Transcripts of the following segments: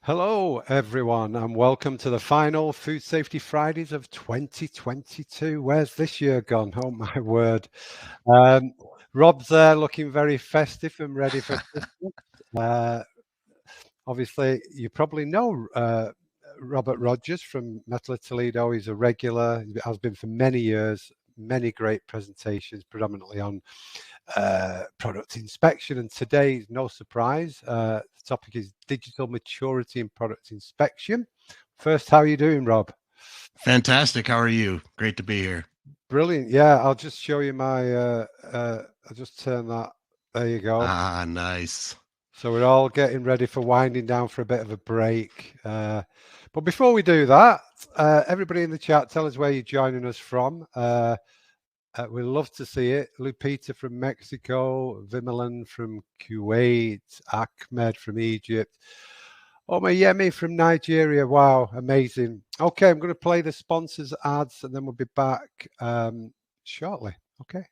Hello, everyone, and welcome to the final Food Safety Fridays of 2022. Where's this year gone? Oh, my word. Rob's there looking very festive and ready for Christmas. Obviously, you probably know Robert Rogers from Metal of Toledo. He's a regular, he has been for many years, many great presentations, predominantly on product inspection. And today, no surprise, the topic is digital maturity in product inspection. First, how are you doing, Rob? Fantastic. How are you? Great to be here. Brilliant. Yeah, I'll just show you my, I'll just turn that. There you go. Ah, nice. So we're all getting ready for winding down for a bit of a break. But before we do that, everybody in the chat, tell us where you're joining us from. We'd love to see it. Lupita from Mexico, Vimalan from Kuwait, Ahmed from Egypt. Yemi from Nigeria. Wow, amazing. Okay, I'm going to play the sponsors ads and then we'll be back shortly. Okay.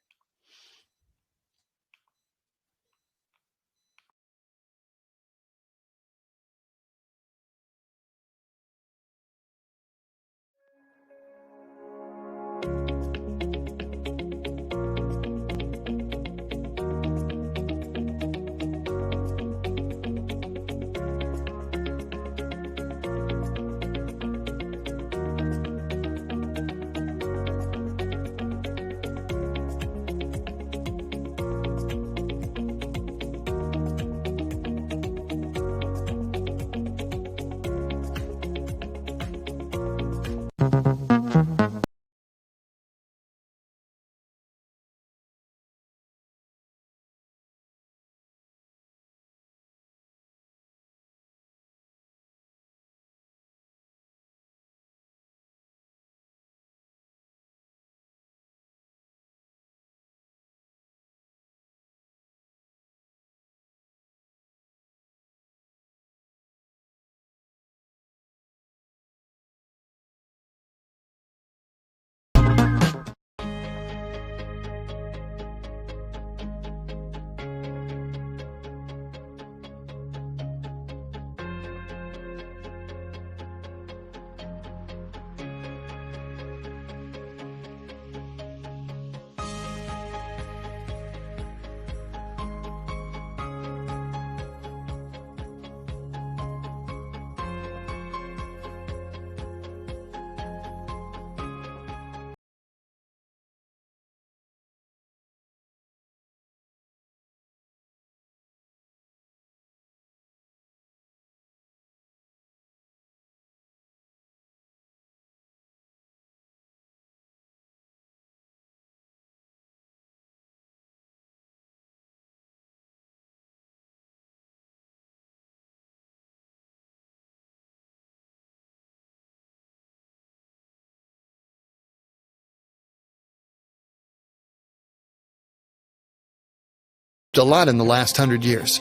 A lot in the last 100 years.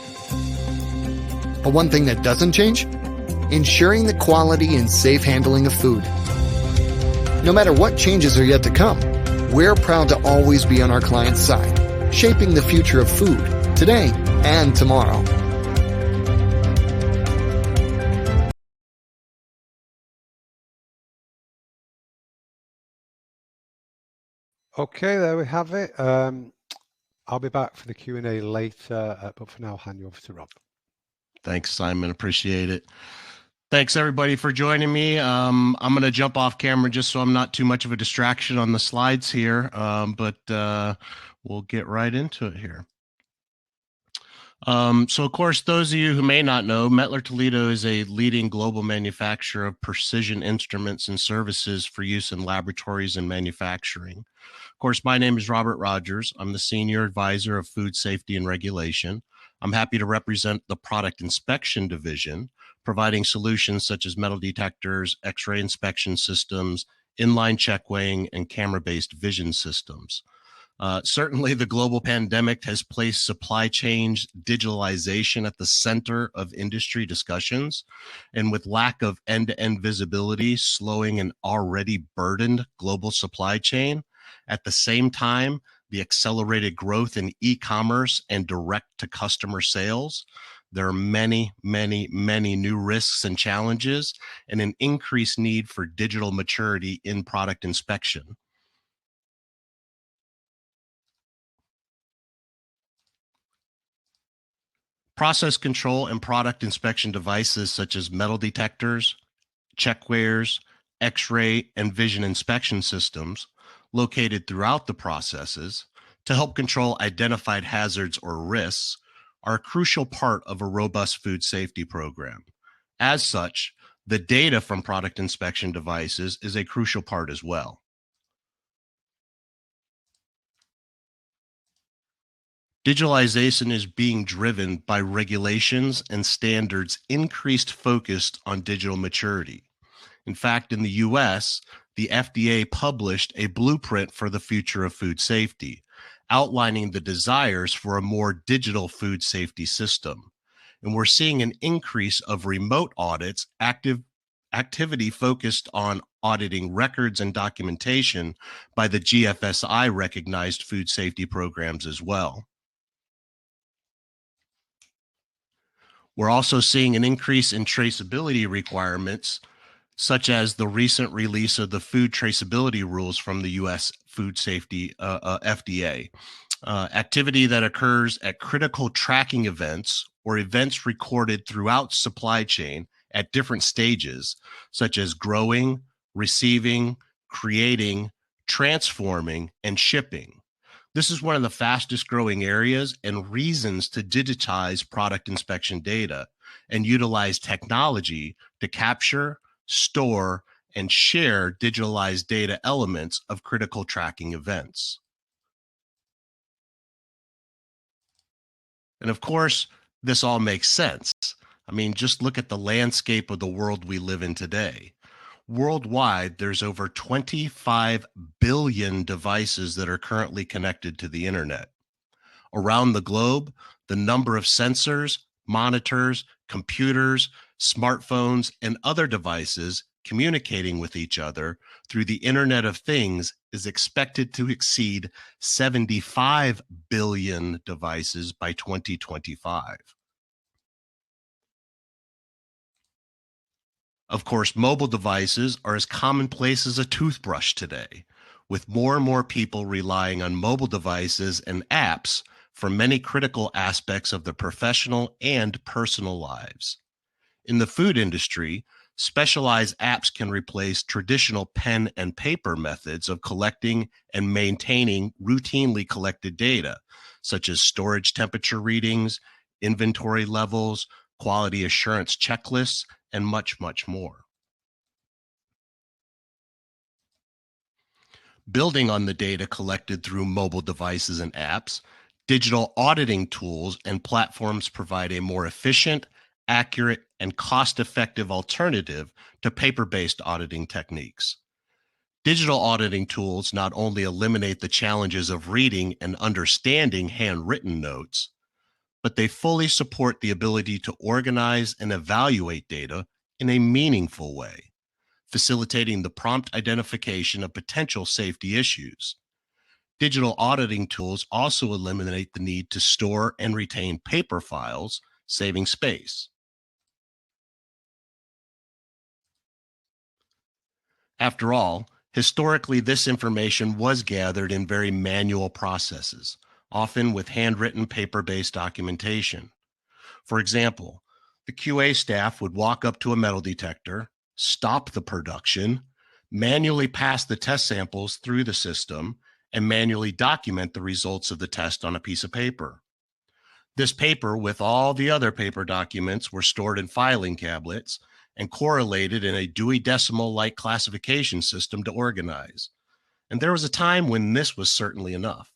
But one thing that doesn't change? Ensuring the quality and safe handling of food. No matter what changes are yet to come, we're proud to always be on our client's side, shaping the future of food, today and tomorrow. Okay, there we have it. I'll be back for the Q&A later, but for now, I'll hand you over to Rob. Thanks, Simon. Appreciate it. Thanks, everybody, for joining me. I'm going to jump off camera just so I'm not too much of a distraction on the slides here, but we'll get right into it here. So, of course, those of you who may not know, Mettler Toledo is a leading global manufacturer of precision instruments and services for use in laboratories and manufacturing. Of course, my name is Robert Rogers. I'm the Senior Advisor of Food Safety and Regulation. I'm happy to represent the Product Inspection Division, providing solutions such as metal detectors, X-ray inspection systems, inline check weighing, and camera-based vision systems. Certainly, the global pandemic has placed supply chain digitalization at the center of industry discussions, and with lack of end-to-end visibility slowing an already burdened global supply chain. At the same time, the accelerated growth in e-commerce and direct-to-customer sales, There are many, many, many new risks and challenges and an increased need for digital maturity in product inspection. Process control and product inspection devices such as metal detectors, checkwares, X-ray, and vision inspection systems located throughout the processes to help control identified hazards or risks are a crucial part of a robust food safety program. As such, the data from product inspection devices is a crucial part as well. Digitalization is being driven by regulations and standards increased focused on digital maturity. In fact, in the US, the FDA published a blueprint for the future of food safety, outlining the desires for a more digital food safety system. And we're seeing an increase of remote audits, activity focused on auditing records and documentation by the GFSI recognized food safety programs as well. We're also seeing an increase in traceability requirements, such as the recent release of the food traceability rules from the U.S. Food Safety FDA. Activity that occurs at critical tracking events or events recorded throughout supply chain at different stages, such as growing, receiving, creating, transforming, and shipping. This is one of the fastest growing areas and reasons to digitize product inspection data and utilize technology to capture, store, and share digitalized data elements of critical tracking events. And of course, this all makes sense. I mean, just look at the landscape of the world we live in today. Worldwide, there's over 25 billion devices that are currently connected to the internet. Around the globe, the number of sensors, monitors, computers, smartphones, and other devices communicating with each other through the Internet of Things is expected to exceed 75 billion devices by 2025. Of course, mobile devices are as commonplace as a toothbrush today, with more and more people relying on mobile devices and apps for many critical aspects of their professional and personal lives. In the food industry, specialized apps can replace traditional pen and paper methods of collecting and maintaining routinely collected data, such as storage temperature readings, inventory levels, quality assurance checklists, and much, much more. Building on the data collected through mobile devices and apps, digital auditing tools and platforms provide a more efficient, accurate, and cost-effective alternative to paper-based auditing techniques. Digital auditing tools not only eliminate the challenges of reading and understanding handwritten notes, but they fully support the ability to organize and evaluate data in a meaningful way, facilitating the prompt identification of potential safety issues. Digital auditing tools also eliminate the need to store and retain paper files, saving space. After all, historically, this information was gathered in very manual processes, often with handwritten paper-based documentation. For example, the QA staff would walk up to a metal detector, stop the production, manually pass the test samples through the system, and manually document the results of the test on a piece of paper. This paper, with all the other paper documents, were stored in filing cabinets and correlated in a Dewey Decimal-like classification system to organize. And there was a time when this was certainly enough.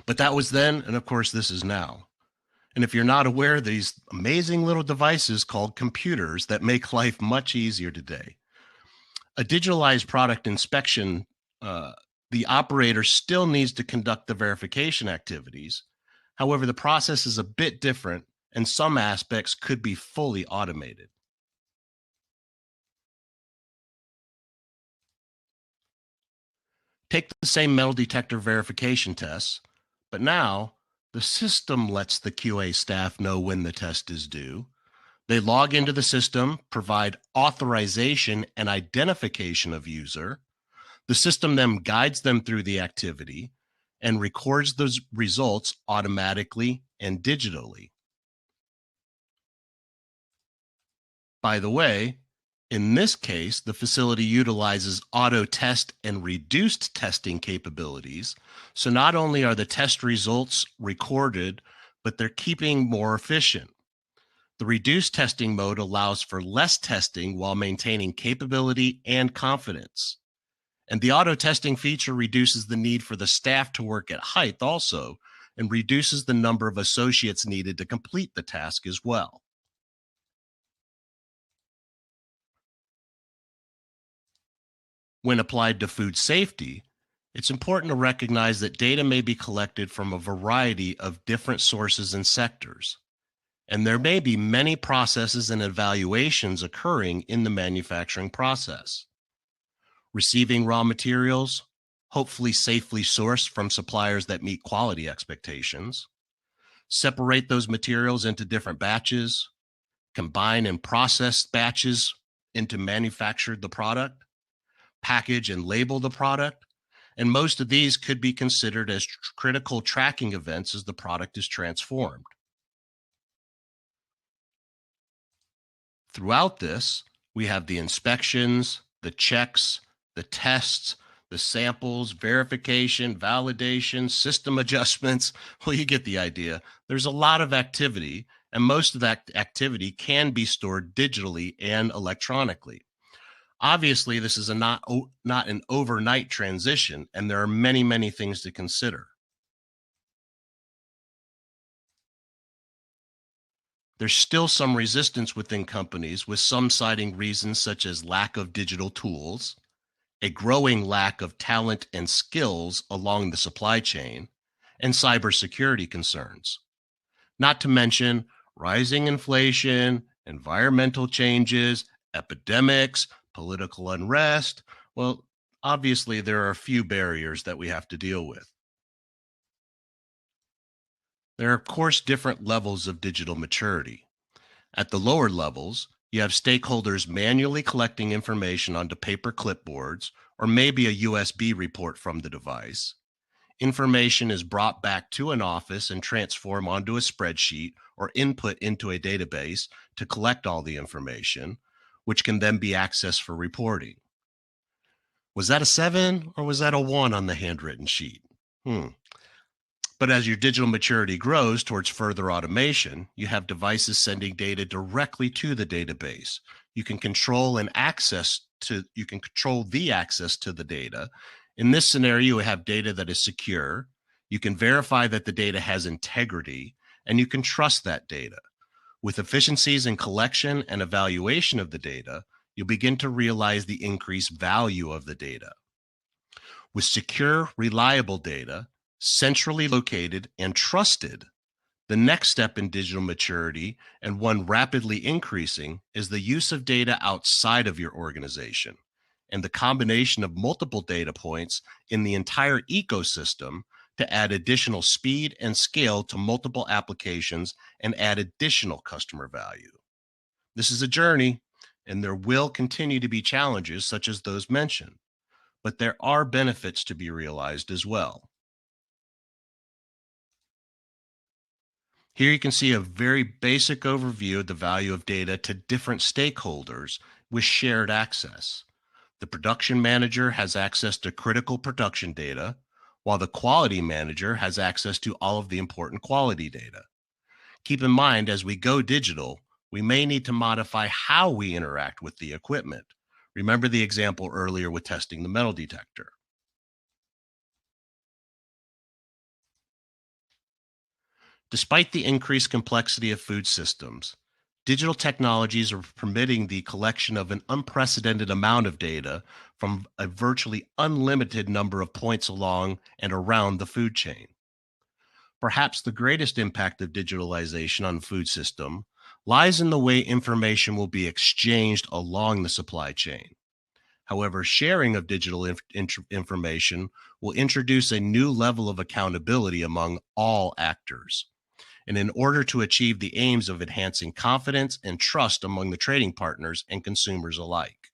But that was then, and of course, this is now. And if you're not aware, these amazing little devices called computers that make life much easier today. A digitalized product inspection, the operator still needs to conduct the verification activities. However, the process is a bit different, and some aspects could be fully automated. Take the same metal detector verification tests, but now the system lets the QA staff know when the test is due. They log into the system, provide authorization and identification of user. The system then guides them through the activity and records those results automatically and digitally. By the way, in this case, the facility utilizes auto test and reduced testing capabilities. So not only are the test results recorded, but they're keeping more efficient. The reduced testing mode allows for less testing while maintaining capability and confidence. And the auto testing feature reduces the need for the staff to work at height also, and reduces the number of associates needed to complete the task as well. When applied to food safety, it's important to recognize that data may be collected from a variety of different sources and sectors, and there may be many processes and evaluations occurring in the manufacturing process. Receiving raw materials, hopefully safely sourced from suppliers that meet quality expectations, separate those materials into different batches, combine and process batches into manufacture the product, package and label the product, and most of these could be considered as critical tracking events as the product is transformed. Throughout this, we have the inspections, the checks, the tests, the samples, verification, validation, system adjustments. Well, you get the idea. There's a lot of activity, and most of that activity can be stored digitally and electronically. Obviously, this is not an overnight transition, and there are many, many things to consider. There's still some resistance within companies, with some citing reasons such as lack of digital tools, a growing lack of talent and skills along the supply chain, and cybersecurity concerns. Not to mention rising inflation, environmental changes, epidemics, political unrest. Well, obviously, there are a few barriers that we have to deal with. There are, of course, different levels of digital maturity. At the lower levels, you have stakeholders manually collecting information onto paper clipboards or maybe a USB report from the device. Information is brought back to an office and transformed onto a spreadsheet or input into a database to collect all the information, which can then be accessed for reporting. Was that a 7 or was that a 1 on the handwritten sheet? But as your digital maturity grows towards further automation, you have devices sending data directly to the database. You can control the access to the data. In this scenario, you have data that is secure. You can verify that the data has integrity, and you can trust that data. With efficiencies in collection and evaluation of the data, you'll begin to realize the increased value of the data. With secure, reliable data, centrally located and trusted, the next step in digital maturity, and one rapidly increasing, is the use of data outside of your organization and the combination of multiple data points in the entire ecosystem to add additional speed and scale to multiple applications and add additional customer value. This is a journey, and there will continue to be challenges such as those mentioned, but there are benefits to be realized as well. Here you can see a very basic overview of the value of data to different stakeholders with shared access. The production manager has access to critical production data, while the quality manager has access to all of the important quality data. Keep in mind, as we go digital, we may need to modify how we interact with the equipment. Remember the example earlier with testing the metal detector. Despite the increased complexity of food systems, digital technologies are permitting the collection of an unprecedented amount of data from a virtually unlimited number of points along and around the food chain. Perhaps the greatest impact of digitalization on the food system lies in the way information will be exchanged along the supply chain. However, sharing of digital information will introduce a new level of accountability among all actors. And in order to achieve the aims of enhancing confidence and trust among the trading partners and consumers alike.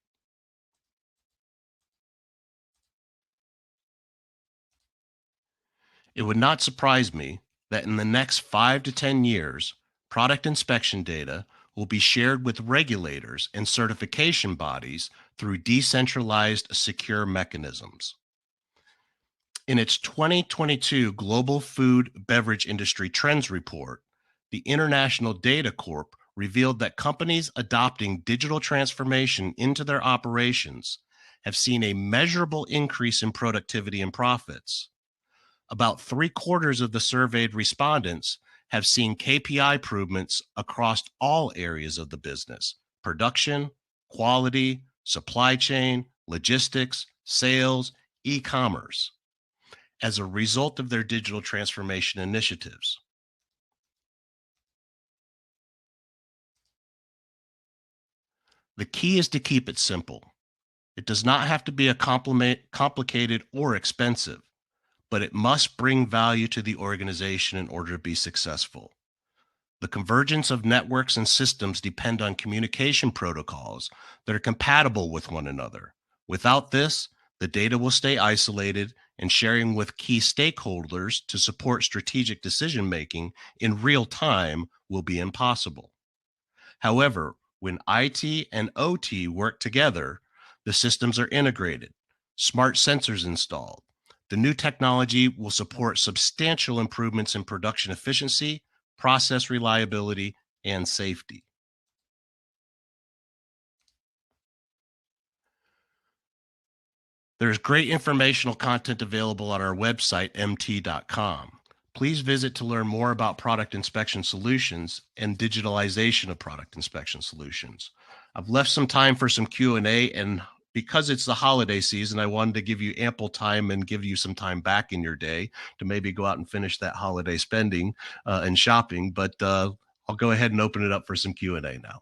It would not surprise me that in the next 5 to 10 years, product inspection data will be shared with regulators and certification bodies through decentralized, secure mechanisms. In its 2022 Global Food Beverage Industry Trends Report, the International Data Corp revealed that companies adopting digital transformation into their operations have seen a measurable increase in productivity and profits. About 3/4 of the surveyed respondents have seen KPI improvements across all areas of the business: production, quality, supply chain, logistics, sales, e-commerce, as a result of their digital transformation initiatives. The key is to keep it simple. It does not have to be complicated or expensive, but it must bring value to the organization in order to be successful. The convergence of networks and systems depend on communication protocols that are compatible with one another. Without this, the data will stay isolated, and sharing with key stakeholders to support strategic decision-making in real time will be impossible. However, when IT and OT work together, the systems are integrated, smart sensors installed. The new technology will support substantial improvements in production efficiency, process reliability, and safety. There's great informational content available on our website, mt.com. Please visit to learn more about product inspection solutions and digitalization of product inspection solutions. I've left some time for some Q&A, and because it's the holiday season, I wanted to give you ample time and give you some time back in your day to maybe go out and finish that holiday spending and shopping. But I'll go ahead and open it up for some Q&A now.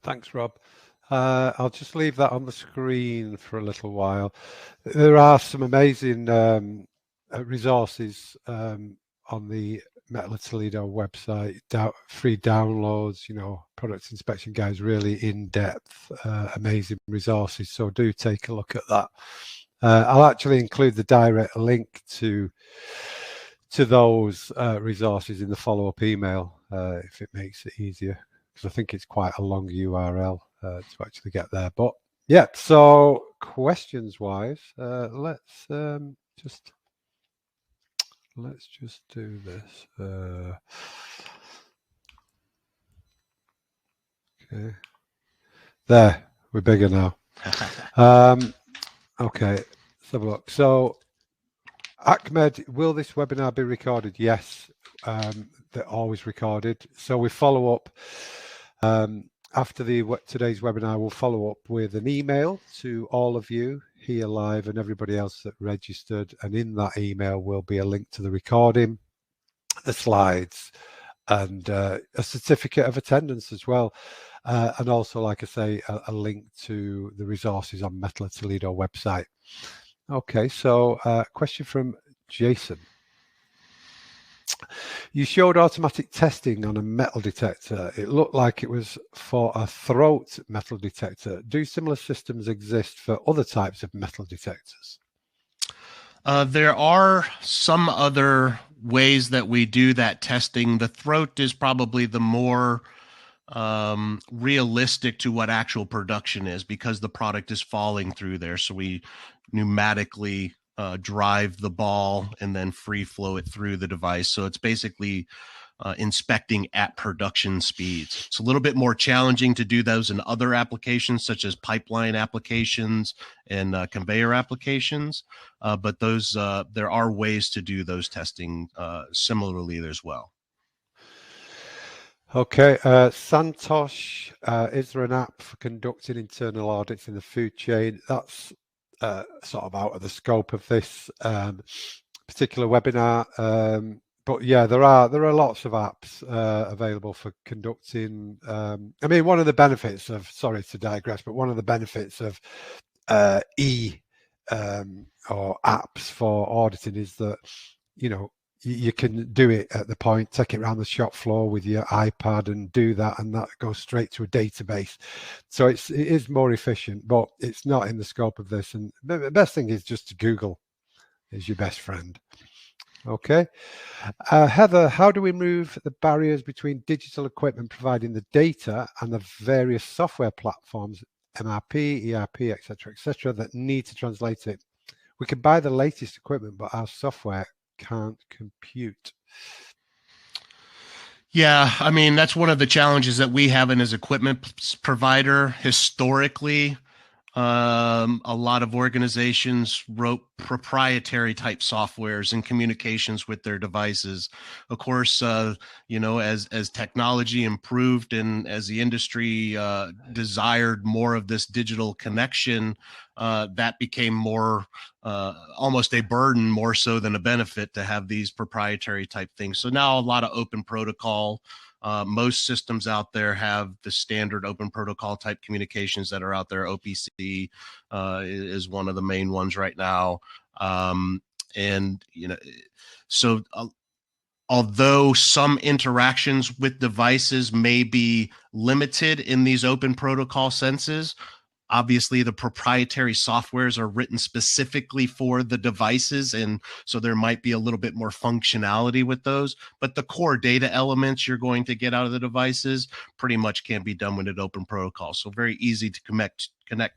Thanks, Rob. I'll just leave that on the screen for a little while. There are some amazing resources on the Mettler Toledo website, free downloads, product inspection guides, really in-depth, amazing resources. So do take a look at that. I'll actually include the direct link to those resources in the follow-up email if it makes it easier, because I think it's quite a long URL to actually get there. But yeah, so questions-wise, let's just do this. Okay, there, we're bigger now. Okay, let's have a look. So, Ahmed, will this webinar be recorded? Yes, they're always recorded. So we follow up after today's webinar. We'll follow up with an email to all of you here live and everybody else that registered, and in that email will be a link to the recording, the slides, and a certificate of attendance as well, and also, like I say, a link to the resources on Mettler Toledo website. Okay, so question from Jason. You showed automatic testing on a metal detector. It looked like it was for a throat metal detector. Do similar systems exist for other types of metal detectors? There are some other ways that we do that testing. The throat is probably the more realistic to what actual production is, because the product is falling through there. So we pneumatically drive the ball and then free flow it through the device. So it's basically inspecting at production speeds. It's a little bit more challenging to do those in other applications, such as pipeline applications and conveyor applications. But those there are ways to do those testing similarly as well. Okay, Santosh, is there an app for conducting internal audits in the food chain? That's sort of out of the scope of this particular webinar, but yeah, there are lots of apps available for conducting. I mean, one of the benefits of, sorry to digress, but one of the benefits of or apps for auditing is that, you know, you can do it at the point, take it around the shop floor with your iPad and do that, and that goes straight to a database. So it is more efficient, but it's not in the scope of this. And the best thing is just to Google is your best friend. Okay. Heather, how do we remove the barriers between digital equipment providing the data and the various software platforms, MRP, ERP, etc., that need to translate it? We can buy the latest equipment, but our software can't compute. Yeah, I mean, that's one of the challenges that we have as equipment provider. Historically, a lot of organizations wrote proprietary type softwares and communications with their devices. Of course, you know, as technology improved and as the industry desired more of this digital connection, that became more almost a burden more so than a benefit to have these proprietary type things. So now a lot of open protocol. Most systems out there have the standard open protocol type communications that are out there. OPC is one of the main ones right now. And, you know, so although some interactions with devices may be limited in these open protocol senses, obviously the proprietary softwares are written specifically for the devices, and so there might be a little bit more functionality with those, but the core data elements you're going to get out of the devices pretty much can be done with an open protocol. So very easy to connect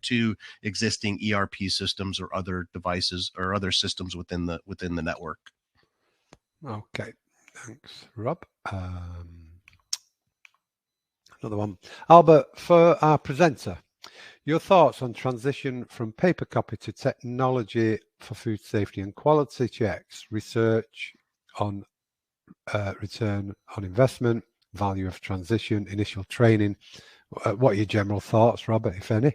to existing ERP systems or other devices or other systems within the network. Okay, thanks, Rob. Another one. Albert, for our presenter, your thoughts on transition from paper copy to technology for food safety and quality checks, research on return on investment, value of transition, initial training. What are your general thoughts, Robert, if any?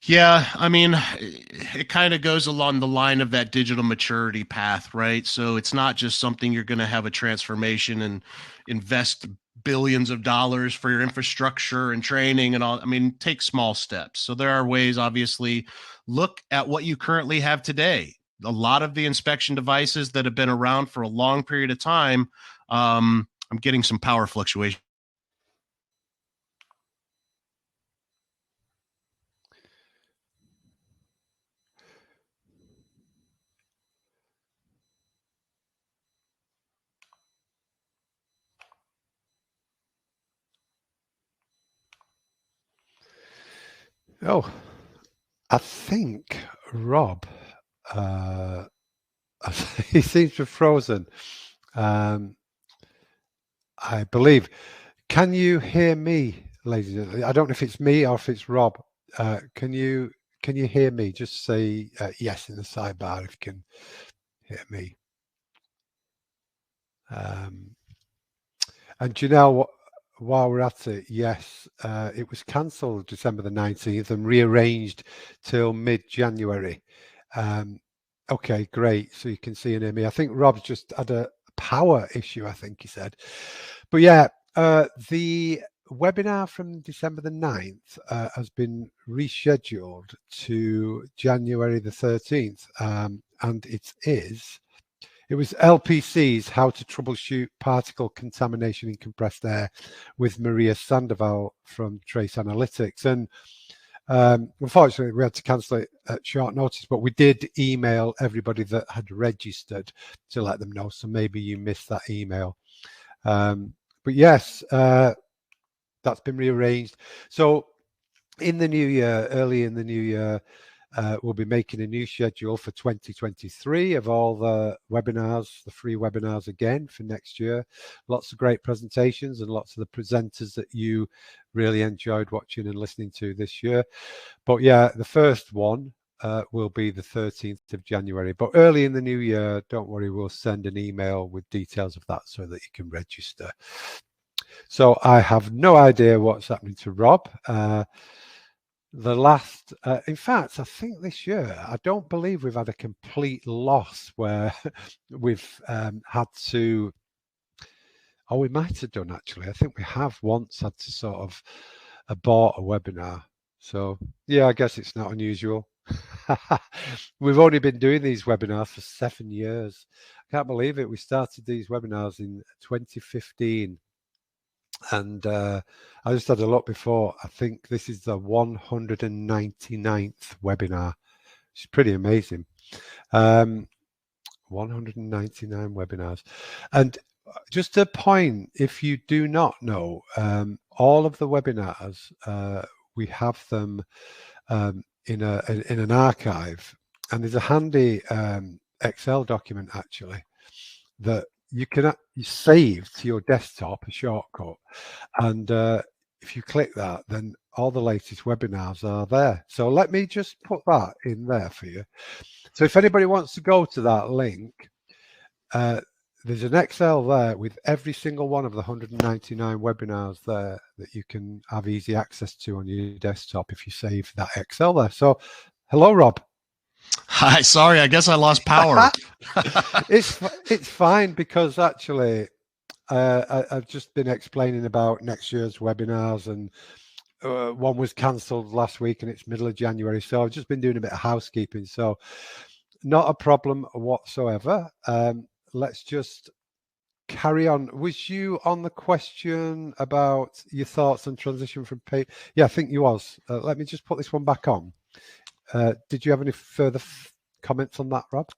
Yeah, I mean, it kind of goes along the line of that digital maturity path, right? So it's not just something you're going to have a transformation and invest billions of dollars for your infrastructure and training and all. I mean, take small steps. So there are ways, obviously, look at what you currently have today. A lot of the inspection devices that have been around for a long period of time, I'm getting some power fluctuation. Oh, I think Rob, he seems to have frozen. I believe. Can you hear me, ladies and gentlemen? I don't know if it's me or if it's Rob. Can you hear me? Just say yes in the sidebar if you can hear me. And do you know what? While we're at it, yes, it was cancelled December the 19th and rearranged till mid-January. Okay, great. So you can see and hear me. I think Rob's just had a power issue, I think he said. But yeah, the webinar from December the 9th has been rescheduled to January the 13th. And it was LPC's How to Troubleshoot Particle Contamination in Compressed Air with Maria Sandoval from Trace Analytics. And unfortunately, we had to cancel it at short notice, but we did email everybody that had registered to let them know. So maybe you missed that email. But yes, that's been rearranged. So in the new year, early in the new year, we'll be making a new schedule for 2023 of all the webinars, the free webinars again for next year. Lots of great presentations and lots of the presenters that you really enjoyed watching and listening to this year. But yeah, the first one will be the 13th of January. But early in the new year, don't worry, we'll send an email with details of that so that you can register. So I have no idea what's happening to Rob. the last, in fact, I think this year, I don't believe we've had a complete loss where we've had to, oh, we might have done actually. I think we have once had to sort of abort a webinar. So yeah, I guess it's not unusual. We've only been doing these webinars for 7 years. I can't believe it. We started these webinars in 2015. And I just had a look before. I think this is the 199th webinar. It's pretty amazing. 199 webinars. And just a point, if you do not know, all of the webinars, we have them in an archive, and there's a handy Excel document actually that you can save to your desktop, a shortcut, and if you click that, then all the latest webinars are there. So let me just put that in there for you. So if anybody wants to go to that link, there's an Excel there with every single one of the 199 webinars there that you can have easy access to on your desktop if you save that Excel there. So hello, Rob. Hi, sorry, I guess I lost power. It's fine, because actually I've just been explaining about next year's webinars, and one was cancelled last week and it's middle of January. So I've just been doing a bit of housekeeping. So not a problem whatsoever. Let's just carry on. Was you on the question about your thoughts on transition from pay? Yeah, I think you was. Let me just put this one back on. Did you have any further comments on that, Rob?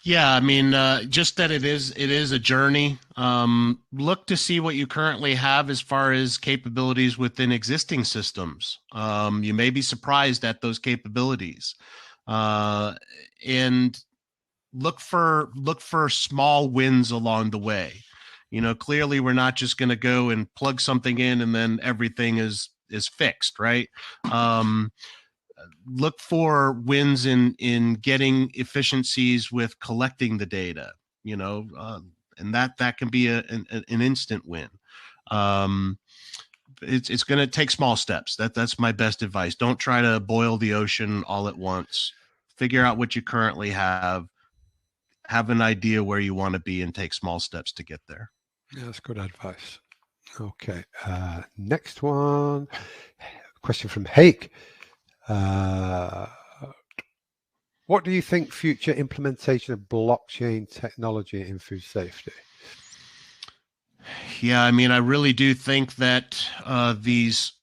Yeah, I mean, just that it is a journey. Look to see what you currently have as far as capabilities within existing systems. You may be surprised at those capabilities, and look for small wins along the way. You know, clearly we're not just going to go and plug something in and then everything is fixed, right? Look for wins in getting efficiencies with collecting the data, you know, and that can be an instant win. It's going to take small steps. That's my best advice. Don't try to boil the ocean all at once. Figure out what you currently have an idea where you want to be, and take small steps to get there. Yeah, that's good advice. Okay, next one. Question from Hake. What do you think future implementation of blockchain technology in food safety? Yeah, I mean, I really do think that these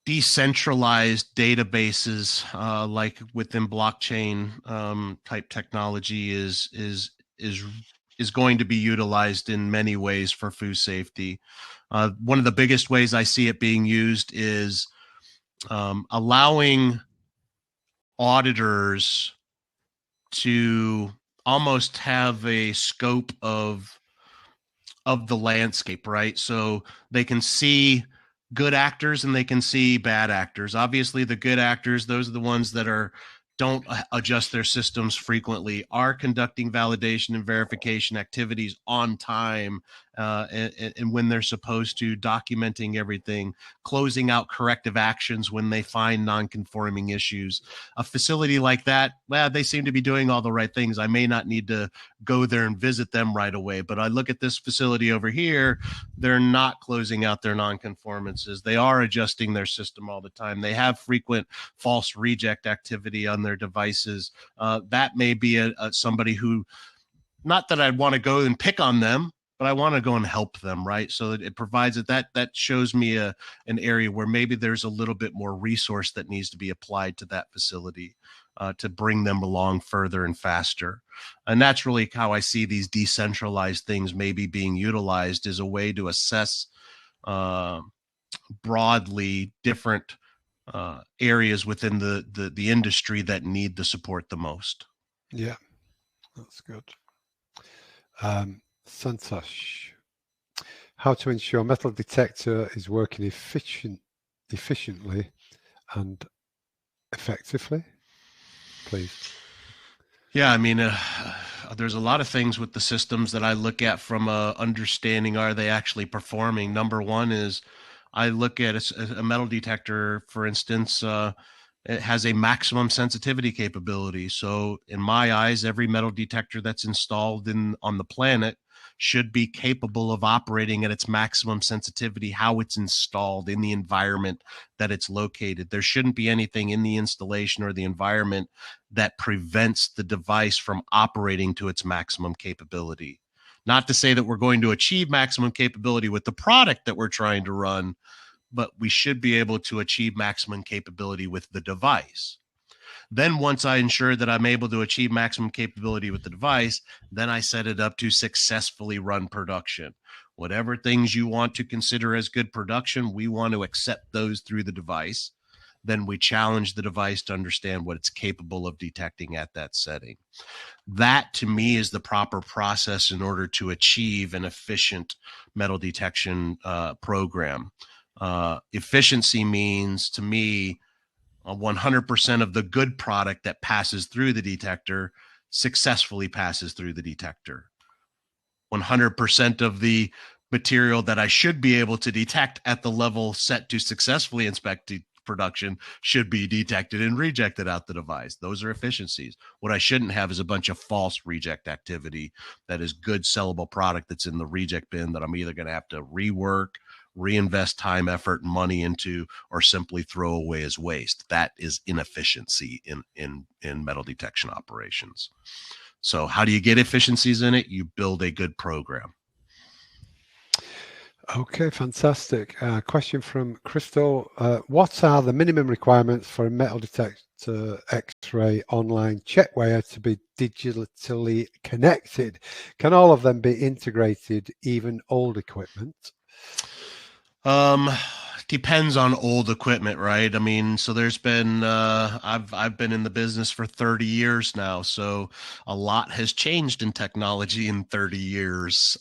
decentralized databases, like within blockchain type technology, is going to be utilized in many ways for food safety. One of the biggest ways I see it being used is allowing auditors to almost have a scope of the landscape, right? So they can see good actors and they can see bad actors. Obviously, the good actors, those are the ones that don't adjust their systems frequently, are conducting validation and verification activities on time, and when they're supposed to, documenting everything, closing out corrective actions when they find non-conforming issues. A facility like that, well, they seem to be doing all the right things. I may not need to go there and visit them right away, but I look at this facility over here, they're not closing out their non-conformances. They are adjusting their system all the time. They have frequent false reject activity on their devices. That may be somebody who, not that I'd want to go and pick on them, but I want to go and help them, right? So it provides that shows me an area where maybe there's a little bit more resource that needs to be applied to that facility to bring them along further and faster. And that's really how I see these decentralized things maybe being utilized as a way to assess broadly different areas within the industry that need the support the most. Yeah, that's good. Santosh, how to ensure metal detector is working efficiently and effectively, please. Yeah, I mean, there's a lot of things with the systems that I look at from understanding, are they actually performing? Number one is, I look at a metal detector, for instance, it has a maximum sensitivity capability. So in my eyes, every metal detector that's installed on the planet should be capable of operating at its maximum sensitivity, how it's installed in the environment that it's located. There shouldn't be anything in the installation or the environment that prevents the device from operating to its maximum capability. Not to say that we're going to achieve maximum capability with the product that we're trying to run, but we should be able to achieve maximum capability with the device. Then once I ensure that I'm able to achieve maximum capability with the device, then I set it up to successfully run production. Whatever things you want to consider as good production, we want to accept those through the device. Then we challenge the device to understand what it's capable of detecting at that setting. That, to me, is the proper process in order to achieve an efficient metal detection program. Efficiency means, to me, 100% of the good product that passes through the detector successfully passes through the detector. 100% of the material that I should be able to detect at the level set to successfully inspect production should be detected and rejected out the device. Those are efficiencies. What I shouldn't have is a bunch of false reject activity that is good sellable product that's in the reject bin that I'm either going to have to rework, reinvest time, effort, and money into, or simply throw away as waste. That is inefficiency in metal detection operations. So how do you get efficiencies in it? You build a good program. Okay, fantastic. Question from Crystal. What are the minimum requirements for a metal detector X-ray online checkweigher to be digitally connected? Can all of them be integrated, even old equipment? Depends on old equipment, right? I mean, so there's been I've been in the business for 30 years now, so a lot has changed in technology in 30 years.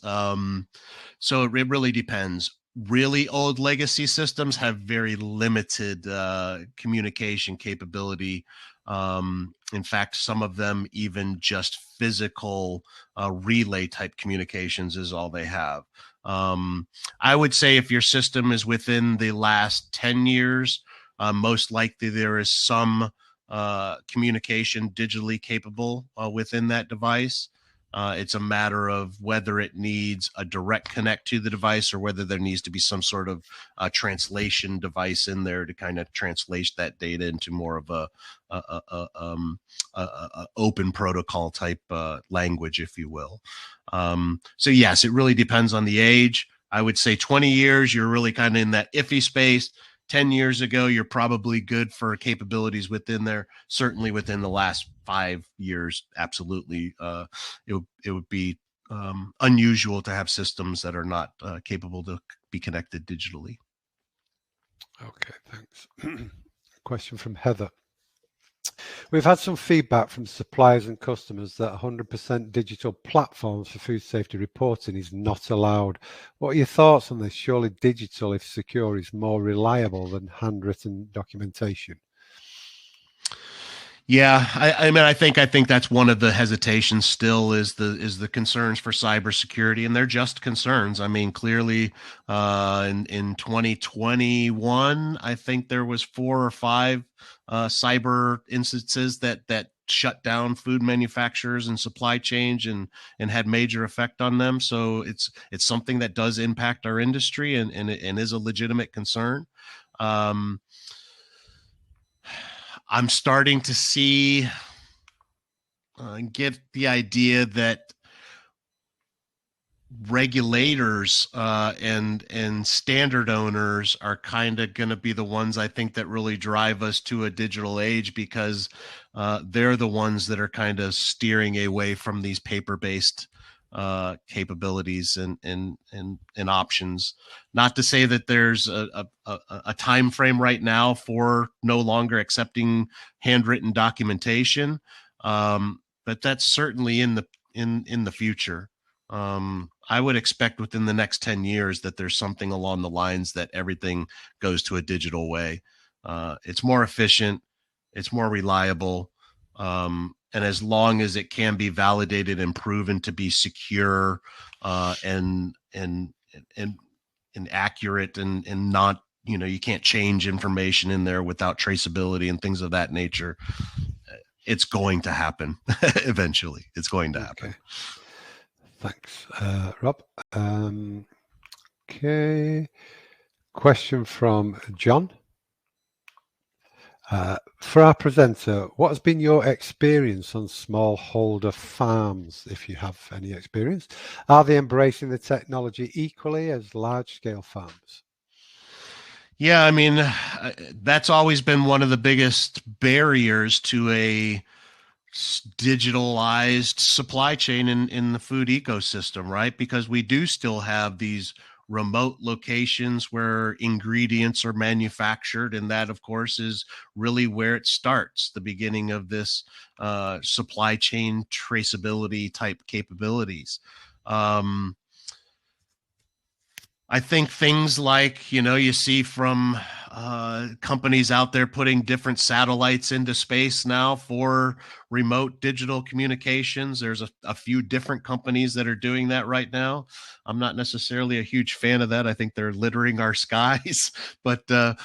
So it really depends. Really old legacy systems have very limited communication capability. In fact, some of them even just physical relay type communications is all they have. I would say if your system is within the last 10 years, most likely there is some communication digitally capable within that device. It's a matter of whether it needs a direct connect to the device or whether there needs to be some sort of translation device in there to kind of translate that data into more of a open protocol type language, if you will. So yes, it really depends on the age. I would say 20 years, you're really kind of in that iffy space. 10 years ago, you're probably good for capabilities within there. Certainly within the last 5 years, absolutely. It would be unusual to have systems that are not capable to be connected digitally. Okay, thanks. Question from Heather. We've had some feedback from suppliers and customers that 100% digital platforms for food safety reporting is not allowed. What are your thoughts on this? Surely digital, if secure, is more reliable than handwritten documentation. Yeah, I mean, I think that's one of the hesitations still is the concerns for cybersecurity, and they're just concerns. I mean, clearly, in 2021, I think there was 4 or 5 cyber instances that shut down food manufacturers and supply chains and had major effect on them. So it's something that does impact our industry and is a legitimate concern. I'm starting to see get the idea that regulators and standard owners are kind of going to be the ones I think that really drive us to a digital age, because they're the ones that are kind of steering away from these paper-based capabilities and options. Not to say that there's a time frame right now for no longer accepting handwritten documentation, but that's certainly in the future. I would expect within the next 10 years that there's something along the lines that everything goes to a digital way. It's more efficient, it's more reliable, and as long as it can be validated and proven to be secure and accurate and not, you can't change information in there without traceability and things of that nature. It's going to happen eventually. It's going to happen. Okay. Thanks, Rob. Okay. Question from John. For our presenter, what has been your experience on smallholder farms, if you have any experience? Are they embracing the technology equally as large-scale farms? Yeah, I mean, that's always been one of the biggest barriers to a digitalized supply chain in the food ecosystem, right? Because we do still have these remote locations where ingredients are manufactured, and that, of course, is really where it starts, the beginning of this supply chain traceability type capabilities. I think things like, you see from companies out there putting different satellites into space now for remote digital communications. There's a few different companies that are doing that right now. I'm not necessarily a huge fan of that. I think they're littering our skies, but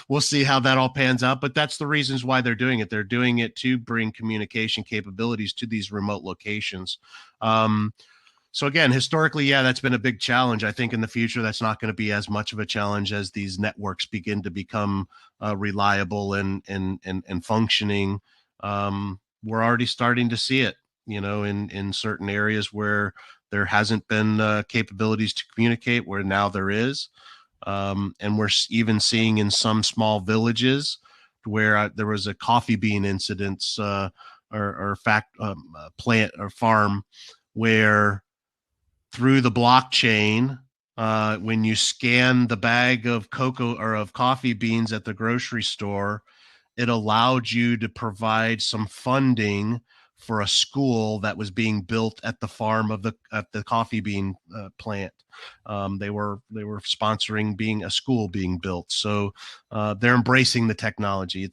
we'll see how that all pans out. But that's the reasons why they're doing it. They're doing it to bring communication capabilities to these remote locations. So again, historically, yeah, that's been a big challenge. I think in the future, that's not going to be as much of a challenge as these networks begin to become reliable and functioning. We're already starting to see it, in certain areas where there hasn't been capabilities to communicate, where now there is. And we're even seeing in some small villages where there was a coffee bean incident or plant or farm where through the blockchain, when you scan the bag of cocoa or of coffee beans at the grocery store, it allowed you to provide some funding for a school that was being built at the farm of the coffee bean plant. They were sponsoring being a school being built. So they're embracing the technology. I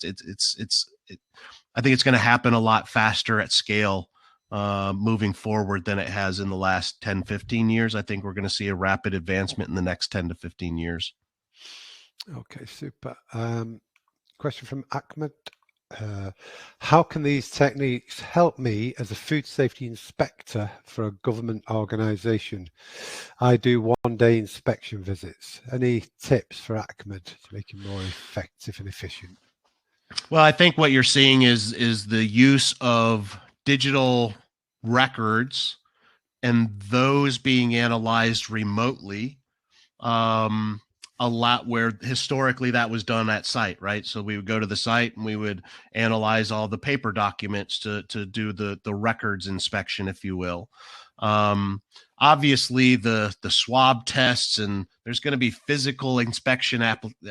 think it's going to happen a lot faster at scale moving forward than it has in the last 10, 15 years. I think we're going to see a rapid advancement in the next 10 to 15 years. Okay, super. Question from Ahmed. How can these techniques help me as a food safety inspector for a government organization? I do one-day inspection visits. Any tips for Ahmed to make it more effective and efficient? Well, I think what you're seeing is the use of digital records and those being analyzed remotely. A lot where historically that was done at site, right? So we would go to the site and we would analyze all the paper documents to do the records inspection, if you will. Obviously the swab tests, and there's going to be physical inspection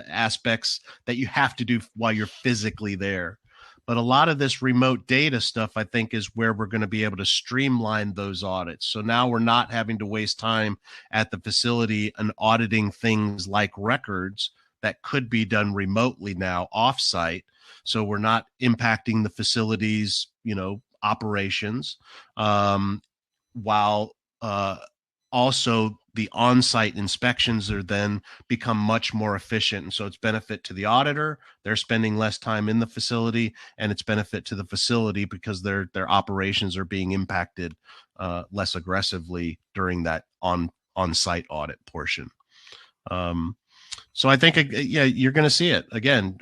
aspects that you have to do while you're physically there. But a lot of this remote data stuff, I think, is where we're going to be able to streamline those audits. So now we're not having to waste time at the facility and auditing things like records that could be done remotely now offsite. So we're not impacting the facility's, operations, while also the on-site inspections are then become much more efficient. And so it's benefit to the auditor. They're spending less time in the facility, and it's benefit to the facility because their operations are being impacted less aggressively during that on-site audit portion. So I think, you're going to see it again.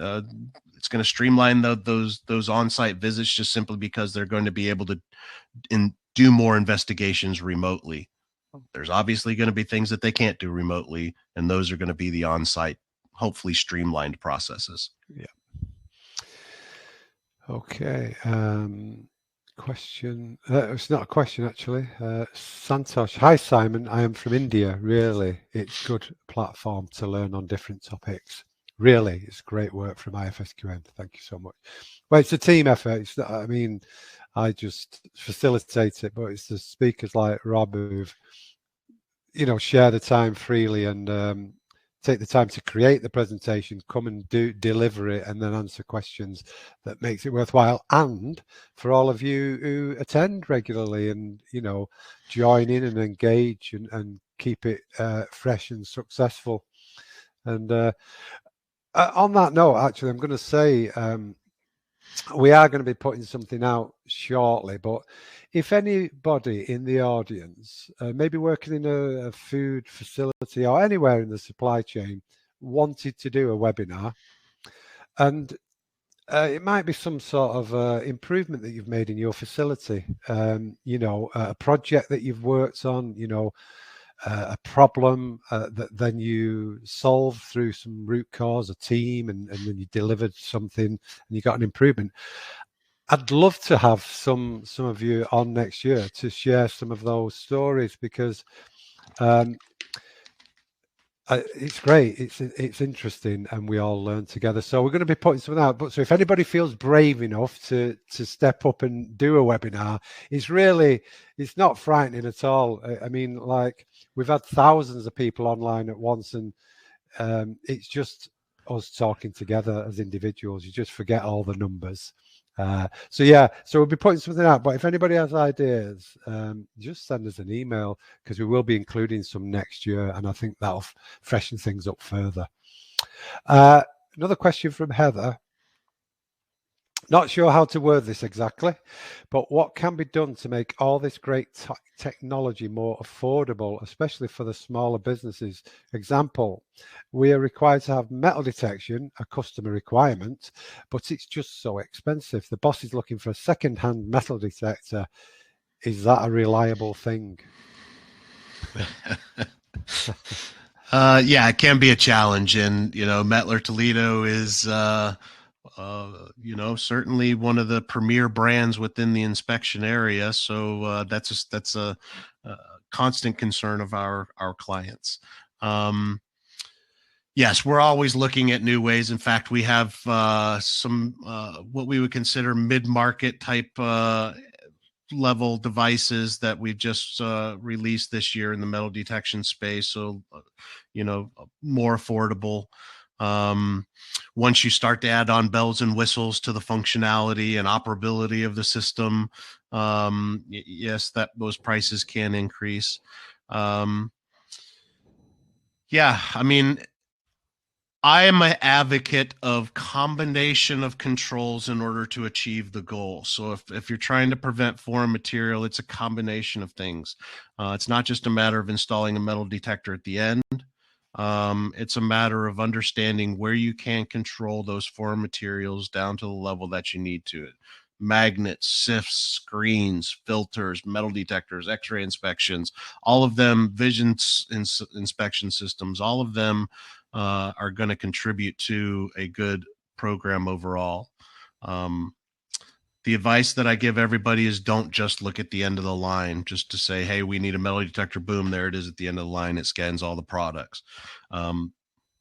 It's going to streamline those on-site visits just simply because they're going to be able to do more investigations remotely. There's obviously going to be things that they can't do remotely, and those are going to be the on-site, hopefully streamlined processes. Yeah. Okay. Question. It's not a question, actually. Santosh. Hi, Simon. I am from India. Really, it's good platform to learn on different topics. Really, it's great work from IFSQN. Thank you so much. Well, it's a team effort. It's not, I mean, I just facilitate it, but it's the speakers like Rob who've, share the time freely and take the time to create the presentation, come and deliver it, and then answer questions that makes it worthwhile. And for all of you who attend regularly and, join in and engage and keep it fresh and successful. And on that note, actually, I'm going to say we are going to be putting something out shortly, but if anybody in the audience, maybe working in a food facility or anywhere in the supply chain, wanted to do a webinar, and it might be some sort of improvement that you've made in your facility, a project that you've worked on, a problem that then you solve through some root cause, a team, and then you delivered something and you got an improvement. I'd love to have some of you on next year to share some of those stories, because it's great. It's interesting, and we all learn together. So we're going to be putting something out. But so if anybody feels brave enough to step up and do a webinar, it's not frightening at all. I mean, like, we've had thousands of people online at once, and it's just us talking together as individuals. You just forget all the numbers. So we'll be putting something out, but if anybody has ideas, just send us an email, because we will be including some next year, and I think that'll freshen things up further. Another question from Heather. Not sure how to word this exactly, but what can be done to make all this great technology more affordable, especially for the smaller businesses? Example, we are required to have metal detection, a customer requirement, but it's just so expensive. The boss is looking for a second-hand metal detector. Is that a reliable thing? Yeah, it can be a challenge. And, Mettler Toledo is, certainly one of the premier brands within the inspection area. So that's a constant concern of our clients. Yes, we're always looking at new ways. In fact, we have some what we would consider mid-market type level devices that we've just released this year in the metal detection space. So, more affordable. Once you start to add on bells and whistles to the functionality and operability of the system, yes, those prices can increase. Yeah, I mean, I am an advocate of combination of controls in order to achieve the goal. So if you're trying to prevent foreign material, it's a combination of things. It's not just a matter of installing a metal detector at the end. It's a matter of understanding where you can control those foreign materials down to the level that you need to. Magnets, sifts, screens, filters, metal detectors, x-ray inspections, all of them, vision inspection systems, all of them are going to contribute to a good program overall. The advice that I give everybody is don't just look at the end of the line just to say, hey, we need a metal detector. Boom, there it is at the end of the line. It scans all the products.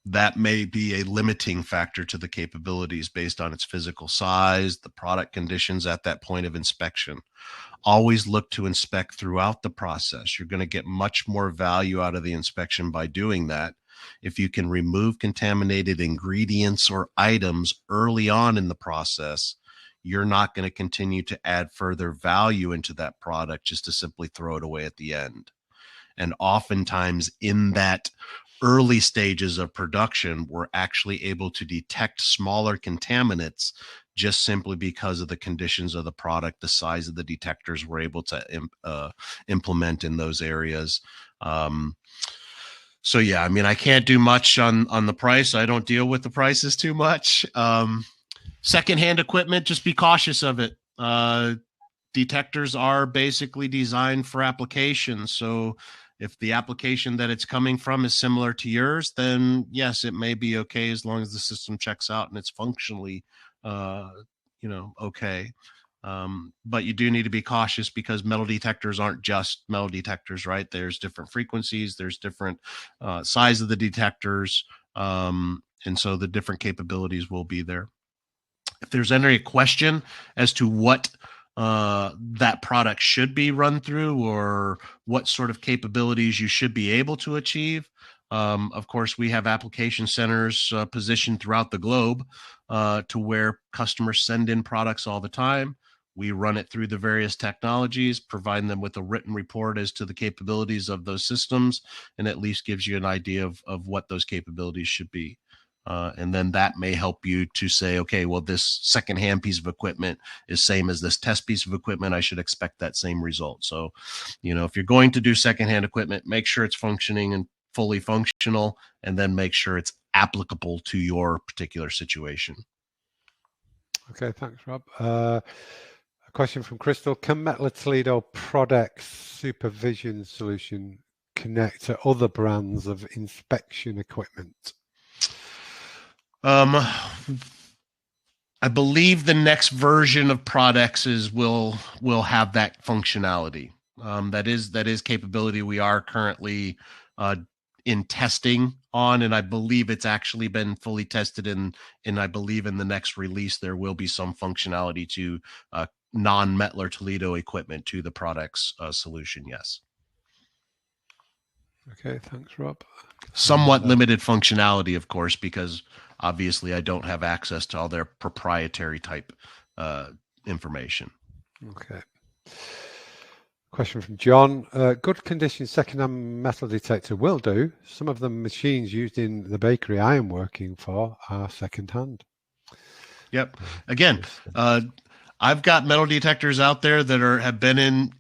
That may be a limiting factor to the capabilities based on its physical size, the product conditions at that point of inspection. Always look to inspect throughout the process. You're going to get much more value out of the inspection by doing that. If you can remove contaminated ingredients or items early on in the process, you're not going to continue to add further value into that product just to simply throw it away at the end. And oftentimes in that early stages of production, we're actually able to detect smaller contaminants just simply because of the conditions of the product, the size of the detectors we're able to implement in those areas. So yeah, I mean, I can't do much on the price. I don't deal with the prices too much. Secondhand equipment, just be cautious of it. Detectors are basically designed for applications. So if the application that it's coming from is similar to yours, then yes, it may be okay as long as the system checks out and it's functionally, okay. But you do need to be cautious because metal detectors aren't just metal detectors, right? There's different frequencies, there's different size of the detectors, and so the different capabilities will be there. If there's any question as to what that product should be run through or what sort of capabilities you should be able to achieve, of course, we have application centers positioned throughout the globe to where customers send in products all the time. We run it through the various technologies, provide them with a written report as to the capabilities of those systems, and at least gives you an idea of what those capabilities should be. And then that may help you to say, okay, well, this secondhand piece of equipment is same as this test piece of equipment. I should expect that same result. So, if you're going to do secondhand equipment, make sure it's functioning and fully functional, and then make sure it's applicable to your particular situation. Okay, thanks, Rob. A question from Crystal. Can Mettler Toledo Prodex supervision solution connect to other brands of inspection equipment? I believe the next version of Prodexes will have that functionality. That is capability we are currently in testing on, and I believe it's actually been fully tested. And I believe in the next release there will be some functionality to non-Mettler Toledo equipment to the Prodex solution. Yes. Okay, thanks, Rob. Somewhat limited functionality, of course, because obviously I don't have access to all their proprietary type information. Okay. Question from John. Good condition second-hand metal detector will do. Some of the machines used in the bakery I am working for are second-hand. Yep. Again, I've got metal detectors out there that have been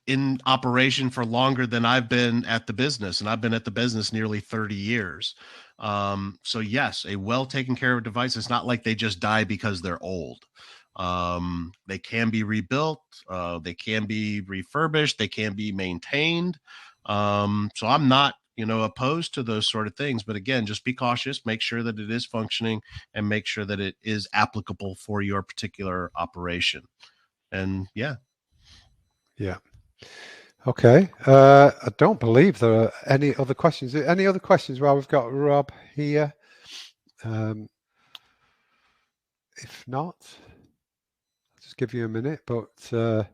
in operation for longer than I've been at the business, and I've been at the business nearly 30 years. So yes, a well taken care of device. It's not like they just die because they're old. They can be rebuilt, they can be refurbished, they can be maintained. So I'm not, opposed to those sort of things, but again, just be cautious, make sure that it is functioning, and make sure that it is applicable for your particular operation. And yeah. Okay. I don't believe there are any other questions. Any other questions while we've got Rob here? If not, I'll just give you a minute. But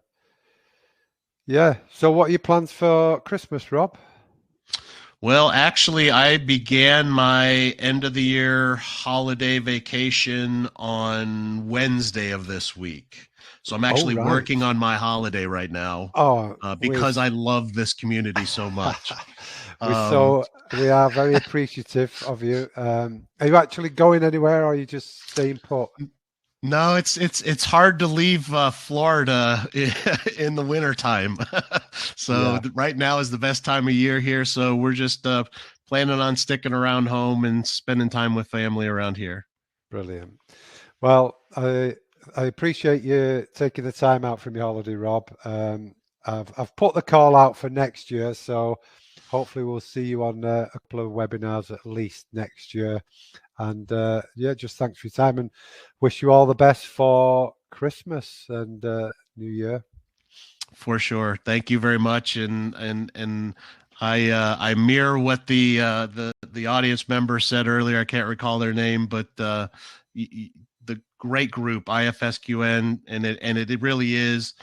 yeah. So what are your plans for Christmas, Rob? Well, actually, I began my end of the year holiday vacation on Wednesday of this week. So I'm actually working on my holiday right now because I love this community so much. We are very appreciative of you. Are you actually going anywhere, or are you just staying put? No, it's hard to leave Florida in the wintertime. So right now is the best time of year here. So we're just planning on sticking around home and spending time with family around here. Brilliant. Well, I appreciate you taking the time out from your holiday, Rob. I've put the call out for next year, so hopefully we'll see you on a couple of webinars at least next year. And yeah, just thanks for your time, and wish you all the best for Christmas and New Year. For sure. Thank you very much. And I mirror what the audience member said earlier. I can't recall their name, but the great group IFSQN, and it really is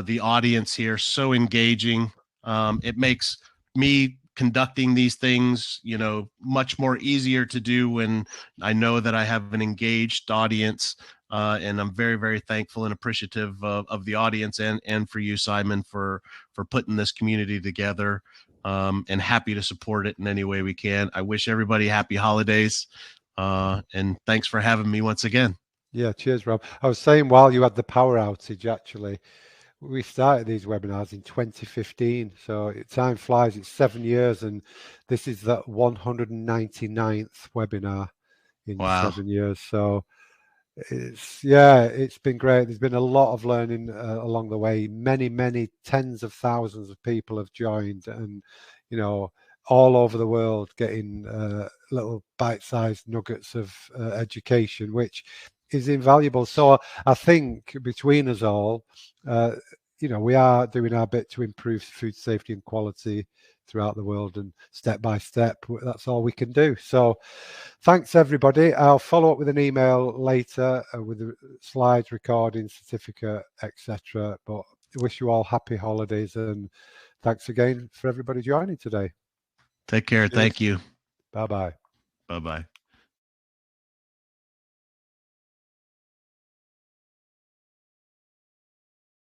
the audience here so engaging. It makes me conducting these things, much more easier to do when I know that I have an engaged audience. And I'm very, very thankful and appreciative of the audience and for you, Simon, for putting this community together, and happy to support it in any way we can. I wish everybody happy holidays, and thanks for having me once again. Yeah, cheers, Rob. I was saying while you had the power outage, actually, we started these webinars in 2015. So time flies, it's 7 years, and this is the 199th webinar in 7 years. So it's been great. There's been a lot of learning along the way. Many tens of thousands of people have joined, and all over the world getting little bite-sized nuggets of education, which is invaluable. So I think between us all, we are doing our bit to improve food safety and quality throughout the world, and step by step, that's all we can do. So thanks, everybody. I'll follow up with an email later with the slides, recording, certificate, etc. But I wish you all happy holidays, and thanks again for everybody joining today. Take care. Cheers. Thank you. Bye-bye. Bye-bye.